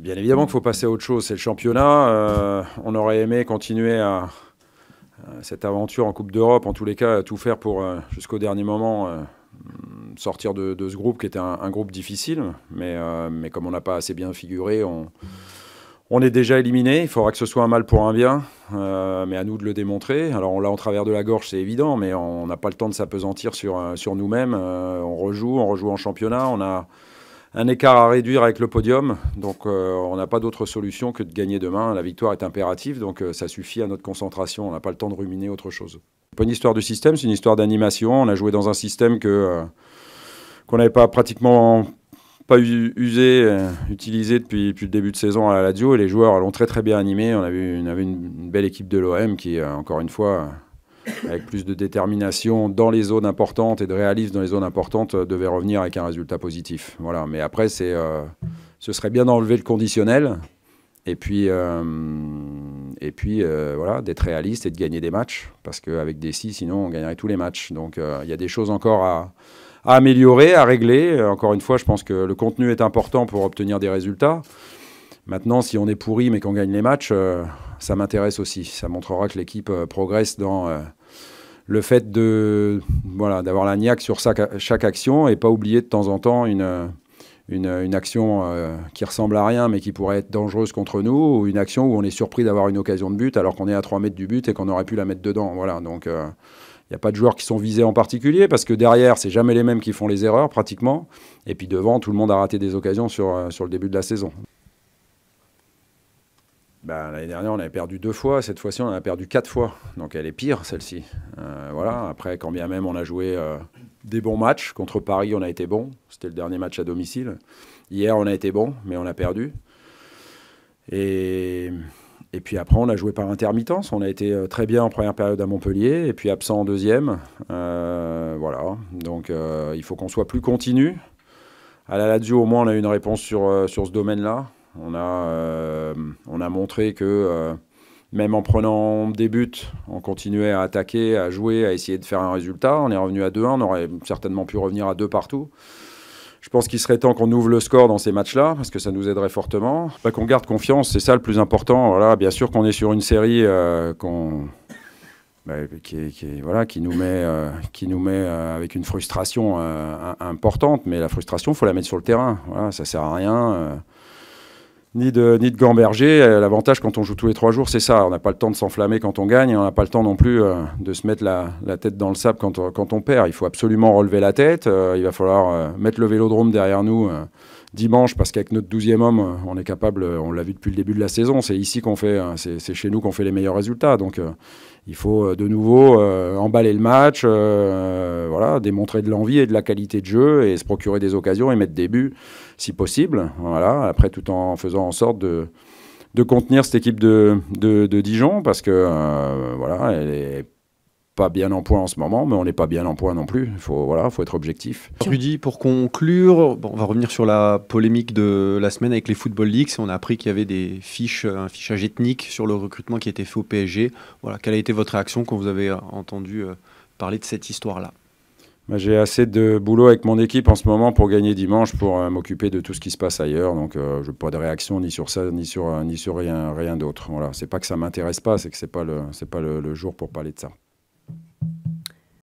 Bien évidemment qu'il faut passer à autre chose, c'est le championnat. On aurait aimé continuer cette aventure en Coupe d'Europe, en tous les cas, tout faire pour, jusqu'au dernier moment, sortir de ce groupe qui était un groupe difficile. Mais comme on n'a pas assez bien figuré, on est déjà éliminé. Il faudra que ce soit un mal pour un bien, mais à nous de le démontrer. Alors on l'a en travers de la gorge, c'est évident, mais on n'a pas le temps de s'apesantir sur nous-mêmes. On rejoue en championnat, on a un écart à réduire avec le podium, donc on n'a pas d'autre solution que de gagner demain. La victoire est impérative, donc ça suffit à notre concentration. On n'a pas le temps de ruminer autre chose. C'est pas une histoire de système, c'est une histoire d'animation. On a joué dans un système qu'on n'avait pas pratiquement pas utilisé depuis le début de saison à la Lazio, et les joueurs l'ont très bien animé. On avait une belle équipe de l'OM qui, encore une fois, avec plus de détermination dans les zones importantes et de réalisme dans les zones importantes, devait revenir avec un résultat positif. Voilà. Mais après, ce serait bien d'enlever le conditionnel et puis voilà, d'être réaliste et de gagner des matchs, parce qu'avec des si, sinon on gagnerait tous les matchs. Donc il y a des choses encore à améliorer, à régler. Encore une fois, je pense que le contenu est important pour obtenir des résultats. Maintenant, si on est pourri mais qu'on gagne les matchs, ça m'intéresse aussi. Ça montrera que l'équipe progresse dans le fait d'avoir la niaque sur chaque action, et pas oublier de temps en temps une action qui ressemble à rien mais qui pourrait être dangereuse contre nous, ou une action où on est surpris d'avoir une occasion de but alors qu'on est à 3 mètres du but et qu'on aurait pu la mettre dedans. Voilà, donc il n'y a pas de joueurs qui sont visés en particulier, parce que derrière, c'est jamais les mêmes qui font les erreurs pratiquement. Et puis devant, tout le monde a raté des occasions sur le début de la saison. L'année dernière, on avait perdu 2 fois. Cette fois-ci, on en a perdu 4 fois. Donc elle est pire, celle-ci. Voilà. Après, quand bien même on a joué des bons matchs. Contre Paris, on a été bon. C'était le dernier match à domicile. Hier, on a été bon, mais on a perdu. Et puis après, on a joué par intermittence. On a été très bien en première période à Montpellier, et puis absent en deuxième. Voilà. Donc il faut qu'on soit plus continu. À la Lazio, au moins, on a eu une réponse sur ce domaine-là. On a montré que même en prenant des buts, on continuait à attaquer, à jouer, à essayer de faire un résultat. On est revenu à 2-1, on aurait certainement pu revenir à 2 partout. Je pense qu'il serait temps qu'on ouvre le score dans ces matchs-là, parce que ça nous aiderait fortement. Qu'on garde confiance, c'est ça le plus important. Voilà, bien sûr qu'on est sur une série qui nous met avec une frustration importante, mais la frustration, il faut la mettre sur le terrain. Voilà, ça ne sert à rien. Ni de gamberger. L'avantage quand on joue tous les 3 jours, c'est ça. On n'a pas le temps de s'enflammer quand on gagne, et on n'a pas le temps non plus de se mettre la tête dans le sable quand on perd. Il faut absolument relever la tête. Il va falloir mettre le Vélodrome derrière nous dimanche, parce qu'avec notre 12e homme, on est capable, on l'a vu depuis le début de la saison, c'est ici qu'on fait, c'est chez nous qu'on fait les meilleurs résultats. Donc il faut de nouveau emballer le match, voilà, démontrer de l'envie et de la qualité de jeu, et se procurer des occasions et mettre des buts si possible. Voilà. Après, tout en faisant en sorte de contenir cette équipe de Dijon, parce que voilà, elle est pas bien en point en ce moment, mais on n'est pas bien en point non plus. Il faut être objectif. Rudy, pour conclure, on va revenir sur la polémique de la semaine avec les Football Leaks. On a appris qu'il y avait un fichage ethnique sur le recrutement qui a été fait au PSG. Voilà, quelle a été votre réaction quand vous avez entendu parler de cette histoire-là? J'ai assez de boulot avec mon équipe en ce moment pour gagner dimanche, pour m'occuper de tout ce qui se passe ailleurs. Donc je n'ai pas de réaction ni sur ça, ni sur rien d'autre. Voilà. C'est pas que ça ne m'intéresse pas, c'est que c'est pas le jour pour parler de ça.